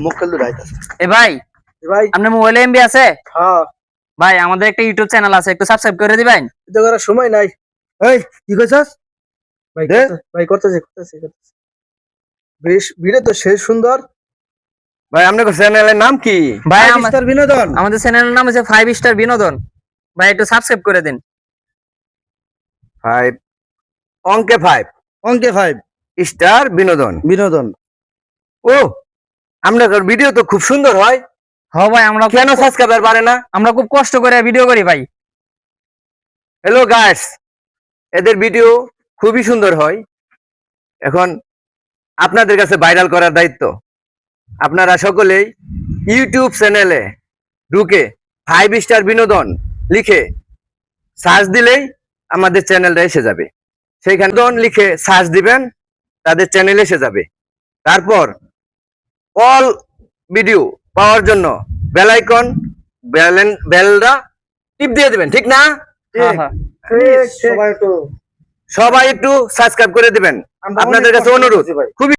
মক্কেল তো রাইতাছে। এ ভাই ভাই আপনার মোবাইলে এমবি আছে? হ্যাঁ, ভাই আমাদের একটা ইউটিউব চ্যানেল আছে, একটু সাবস্ক্রাইব করে দিবেন। এটা করার সময় নাই। এই কি কইছস? ভাই ভাই করতেছে। বেশ ভিডিও তো শেষ সুন্দর। ভাই আপনার চ্যানেলের নাম কি? ভাই স্টার বিনোদন। আমাদের চ্যানেলের নাম হচ্ছে 5 স্টার বিনোদন। ভাই একটু সাবস্ক্রাইব করে দিন। 5 অঙ্কে 5 অঙ্কে 5 স্টার বিনোদন। বিনোদন। ও আপনার ভিডিও তো খুব সুন্দর হয়, হ্যাঁ ভাই কেন সাবস্ক্রাইবার বাড়ে না? আমরা খুব কষ্ট করে ভিডিও করি ভাই। হ্যালো গাইস, এদের ভিডিও খুবই সুন্দর হয়। এখন আপনাদের কাছে ভাইরাল করার দায়িত্ব। আপনারা সকলেই ইউটিউব চ্যানেলে ঢুকে 5 স্টার বিনোদন লিখে সার্চ দিলেই আমাদের চ্যানেলটা এসে যাবে। সেইখানে বিনোদন লিখে সার্চ দিবেন, তাদের চ্যানেল এসে যাবে। তারপর অল ভিডিও পাওয়ার জন্য বেল আইকন বেলটা টিপ দিয়ে দিবেন, ঠিক না? হ্যাঁ হ্যাঁ। সবাই একটু সবাই একটু সাবস্ক্রাইব করে দিবেন, আপনাদের কাছে অনুরোধ। খুবই